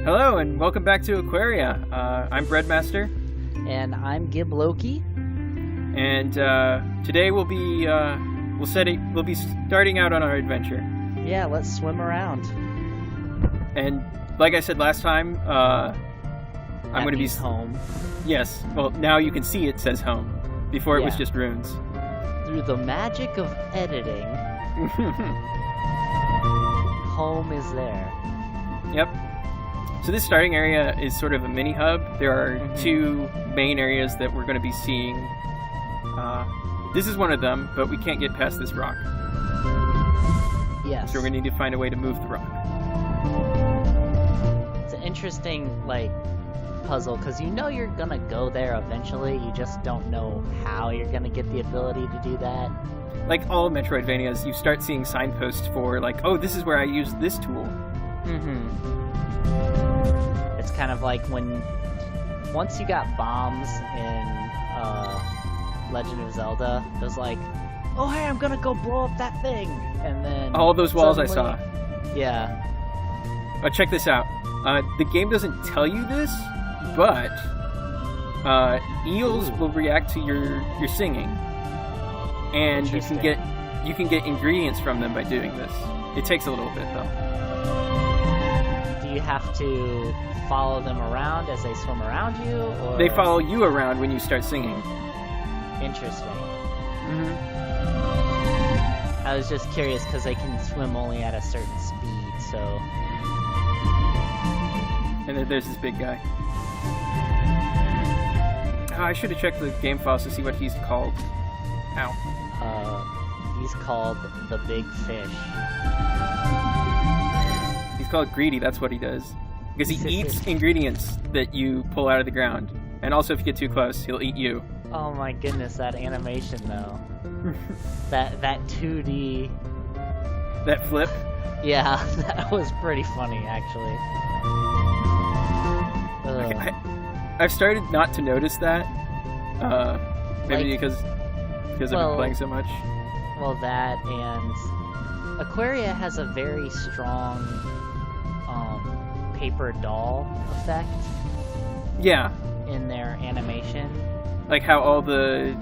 Hello and welcome back to Aquaria. I'm Breadmaster, And I'm Gib Loki. and today we'll be starting out on our adventure. Yeah, let's swim around. And like I said last time, I'm going to be home. Yes. Well, now you can see it says home. Before it was Yeah. just runes. Through the magic of editing, home is there. Yep. So this starting area is sort of a mini hub. There are two main areas that we're going to be seeing. This is one of them, but we can't get past this rock. Yes. So we're going to need to find a way to move the rock. It's an interesting, puzzle, because you know you're gonna go there eventually, you just don't know how you're gonna get the ability to do that. Like all Metroidvanias, you start seeing signposts for, this is where I use this tool. It's kind of like once you got bombs in Legend of Zelda, it was like, oh hey, I'm gonna go blow up that thing, and then All those walls I suddenly- saw. Yeah. But check this out. The game doesn't tell you this, but eels will react to your singing, and you can get ingredients from them by doing this. It takes a little bit though. Do you have to follow them around as they swim around you, or They follow you around when you start singing. Interesting. Mm-hmm. I was just curious because they can swim only at a certain speed, so And then there's this big guy. Oh, I should have checked the game files to see what he's called. Ow. he's called the Big Fish. He's called Greedy, that's what he does. Because he eats ingredients that you pull out of the ground. And also if you get too close, he'll eat you. Oh my goodness, that animation though. that 2D. That flip. Yeah, that was pretty funny actually. I've started not to notice that. Maybe because I've been playing so much. Well, that and Aquaria has a very strong paper doll effect. Yeah. In their animation. Like how all the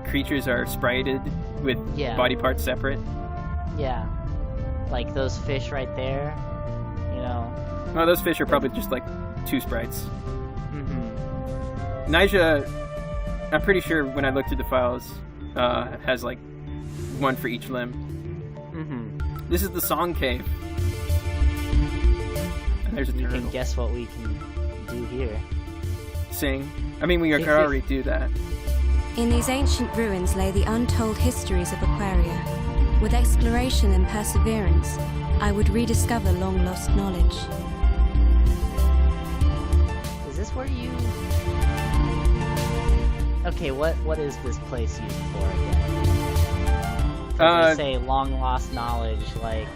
creatures are sprited with body parts separate. Yeah. Like those fish right there, you know. Well, those fish are probably just like two sprites. Mm-hmm. Nyjah, I'm pretty sure when I looked at the files, has like one for each limb. Mm-hmm. This is the Song Cave. And there's a turtle. You can guess what we can do here. Sing. I mean, we could already do that. In these ancient ruins lay the untold histories of Aquaria. With exploration and perseverance, I would rediscover long-lost knowledge. Is this where you... Okay, what is this place used for again? They say long-lost knowledge, like...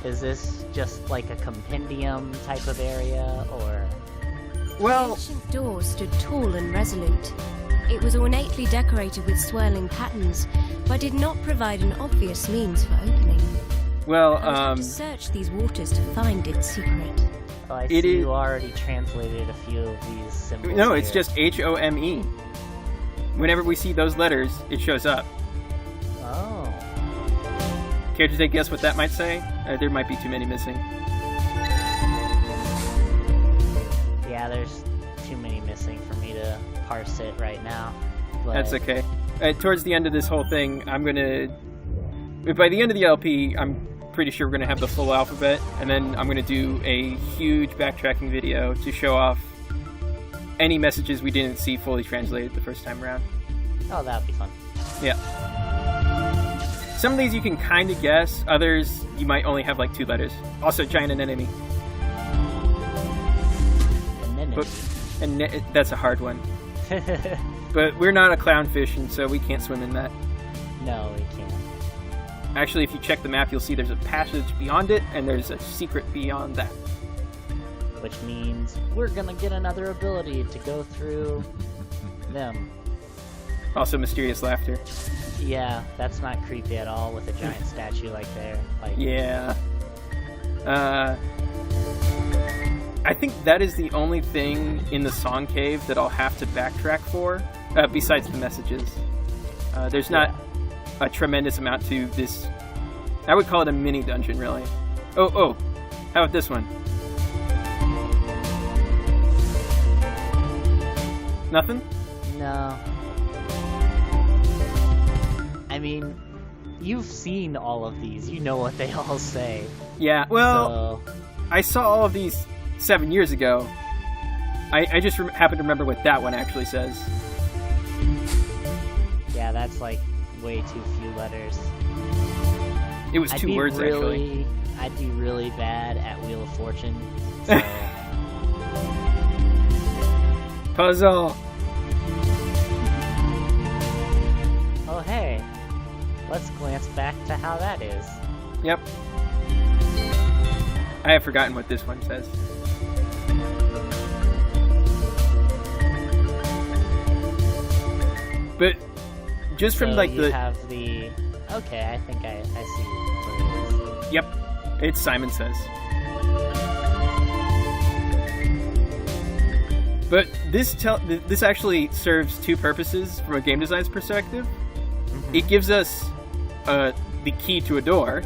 Is this just like a compendium type of area, or...? The ancient door stood tall and resolute. It was ornately decorated with swirling patterns, but did not provide an obvious means for opening. Well, I would have to search these waters to find its secret. Oh, I see you already translated a few of these symbols. No, it's just H-O-M-E. Whenever we see those letters, it shows up. Oh. Care to take a guess what that might say? There might be too many missing. Yeah, there's too many missing for me to parse it right now. But... That's okay. Towards the end of this whole thing, I'm gonna... By the end of the LP, I'm pretty sure we're gonna have the full alphabet, and then I'm gonna do a huge backtracking video to show off any messages we didn't see fully translated the first time around. Oh, that'd be fun. Yeah. Some of these you can kind of guess, others you might only have like two letters. Also, giant anemone. That's a hard one. But we're not a clownfish, and so we can't swim in that. No, we can't. Actually, if you check the map, you'll see there's a passage beyond it, and there's a secret beyond that. Which means we're gonna get another ability to go through them. Also, mysterious laughter. Yeah, that's not creepy at all with a giant statue like there. Like, yeah. I I think that is the only thing in the song cave that I'll have to backtrack for, besides the messages. There's not a tremendous amount to this. I would call it a mini dungeon, really. Oh, how about this one? Nothing? No. I mean, you've seen all of these. You know what they all say. Yeah, well, so... I saw all of these 7 years ago. I just happen to remember what that one actually says. Yeah, that's like way too few letters. It was 2 words, actually. I'd be really bad at Wheel of Fortune. So... Puzzle! Oh, hey. Let's glance back to how that is. Yep. I have forgotten what this one says. But just from so you have the... Okay, I think I see what it is. Yep. It's Simon Says. But this actually serves 2 purposes from a game design's perspective. Mm-hmm. It gives us the key to a door,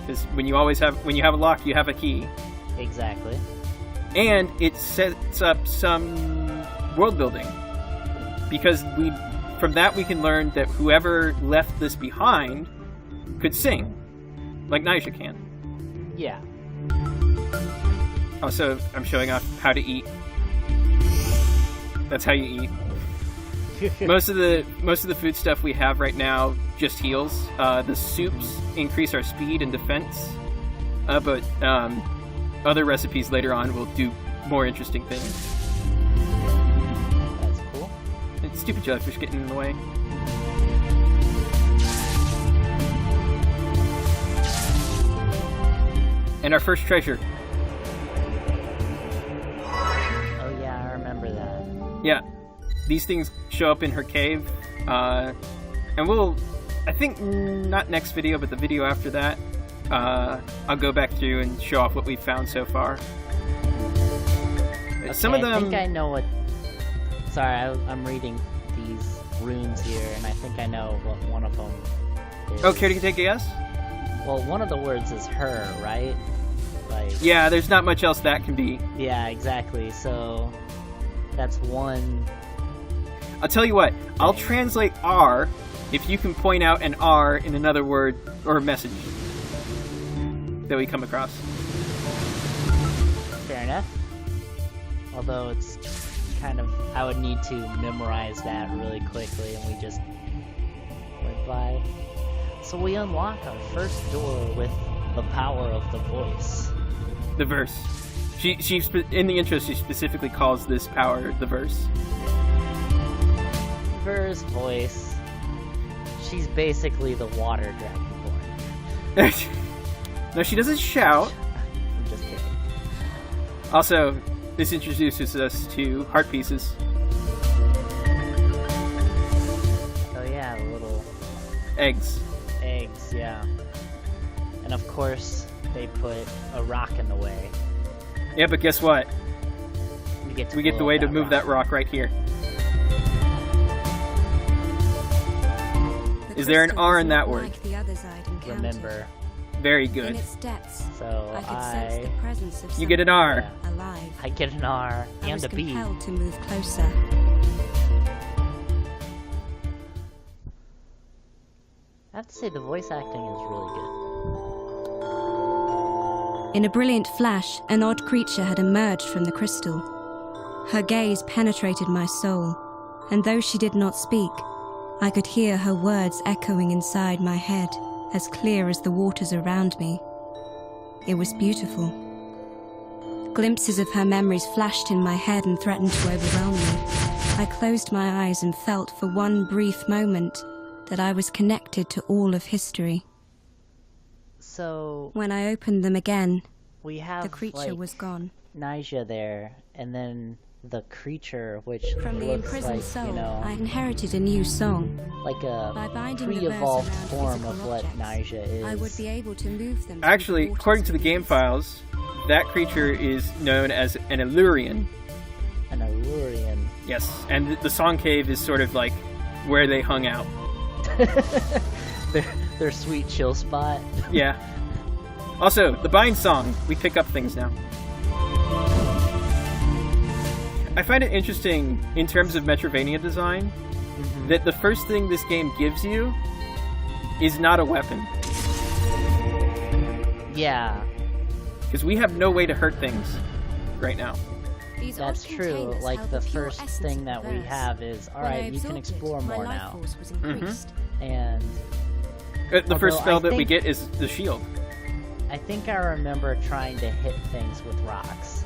because when you have a lock, you have a key. Exactly. And it sets up some world building, because from that we can learn that whoever left this behind could sing, like Nyjah can. Yeah. Also, I'm showing off how to eat. That's how you eat. Most of the food stuff we have right now just heals. The soups increase our speed and defense, but other recipes later on will do more interesting things. That's cool. It's stupid jellyfish getting in the way. And our first treasure. Oh yeah, I remember that. Yeah. These things show up in her cave, and I think not next video, but the video after that, I'll go back through and show off what we've found so far. Okay, Some of them... I think I know what... Sorry, I'm reading these runes here, and I think I know what one of them is. Oh, care to take a guess? Well, one of the words is her, right? Like... Yeah, there's not much else that can be. Yeah, exactly, so... That's one... I'll tell you what, I'll translate R if you can point out an R in another word or message that we come across. Fair enough. Although it's kind of... I would need to memorize that really quickly, and we just went by. So we unlock our first door with the power of the voice. The verse. She in the intro, she specifically calls this power the verse. Verse, voice. She's basically the water dragonborn. No, she doesn't shout. I'm just kidding. Also, this introduces us to heart pieces. Oh yeah, the little... Eggs. Eggs, yeah. And of course, they put a rock in the way. Yeah, but guess what? We get the way to move that rock right here. Is there an R in that word? Like the others I'd encountered. Remember. Very good. In its depths, So I could sense the presence of You get an R. Yeah. alive. I get an R I and was a B. compelled to move closer. I have to say the voice acting is really good. In a brilliant flash, an odd creature had emerged from the crystal. Her gaze penetrated my soul, and though she did not speak, I could hear her words echoing inside my head, as clear as the waters around me. It was beautiful. Glimpses of her memories flashed in my head and threatened to overwhelm me. I closed my eyes and felt for one brief moment that I was connected to all of history. So... When I opened them again, we have, the creature like, was gone. Nyjah there, and then the creature, which From the looks imprisoned like, soul, you know, I inherited a new song. like By a binding the verse pre-evolved around form physical of what objects, Nyjah is. I would be able to move them. Actually, through the according to the waters game of files, that creature is known as an Illurian. An Allurian. Yes, and the Song Cave is sort of like where they hung out. their sweet chill spot. Yeah. Also, the Bind Song. We pick up things now. I find it interesting in terms of Metroidvania design that the first thing this game gives you is not a weapon. Yeah. Because we have no way to hurt things right now. That's true. Like, the first thing that we have is, alright, you can explore more now. And... the first spell that we get is the shield. I think I remember trying to hit things with rocks.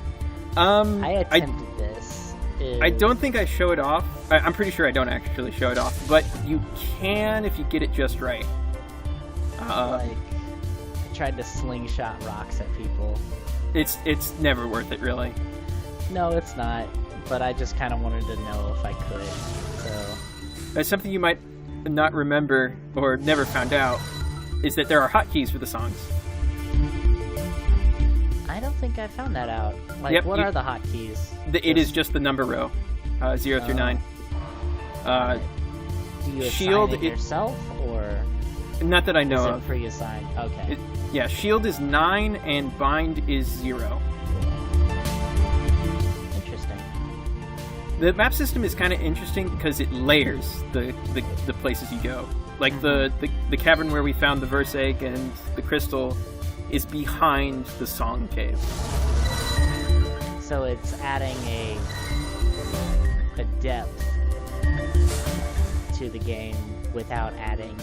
I attempted this. I don't think I show it off. I'm pretty sure I don't actually show it off, but you can if you get it just right. I tried to slingshot rocks at people. It's never worth it, really. No, it's not. But I just kind of wanted to know if I could. So That's something you might not remember or never found out is that there are hotkeys for the songs. I don't think I found that out. Like, Yep, what are the hotkeys? It is just the number row, 0 through 9. Do you shield assign it yourself, or not that I know is it of. pre-assigned? Okay. Yeah, shield is 9 and bind is 0. Interesting. The map system is kind of interesting because it layers the places you go. Like the cavern where we found the verse egg and the crystal is behind the Song Cave. So it's adding a depth to the game without adding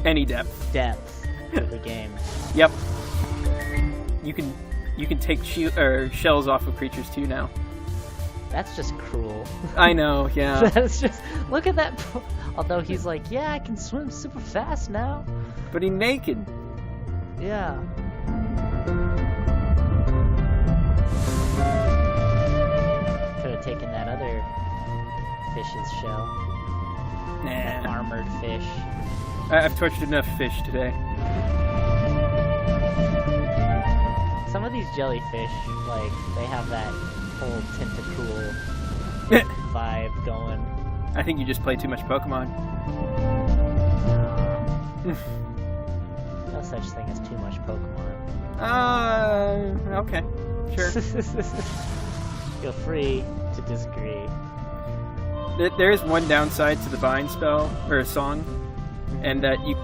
Any depth. depth to the game. Yep. You can take shells off of creatures too now. That's just cruel. I know, yeah. That's just, look at that. Although he's like, yeah, I can swim super fast now. But he's naked. Yeah. Could have taken that other fish's shell. That Nah. armored fish. I've tortured enough fish today. Some of these jellyfish, like, they have that whole tentacool vibe going. I think you just play too much Pokemon. No such thing as too much Pokemon. Okay. Sure. Feel free to disagree. There is one downside to the bind spell, or song, and that you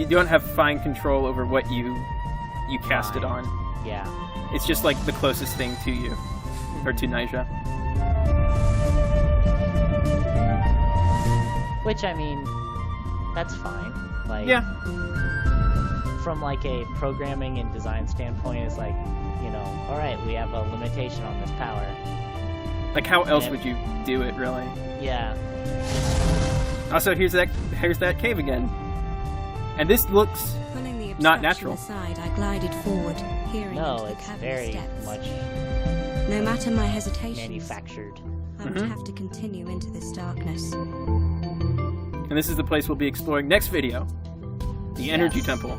don't have fine control over what you cast it on. Yeah. It's just like the closest thing to you, or to Nyjah. Which, I mean, that's fine. Like, Yeah. from like a programming and design standpoint, it's like, you know, alright, we have a limitation on this power. Like, how else would you do it, really? Yeah. Also, here's that cave again. And this looks Pulling the not obstruction natural. aside, I glided forward, peering No, into the it's cavernous very depths. much No matter my hesitations, manufactured. I would have to continue into this darkness. And this is the place we'll be exploring next video. The Energy Yes. Temple.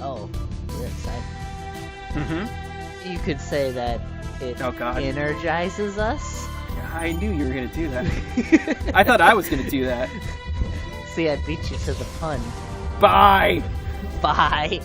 Oh, we're excited. Mm-hmm. You could say that it Oh, God. energizes us. I knew you were going to do that. I thought I was going to do that. See, I beat you to the pun. Bye! Bye.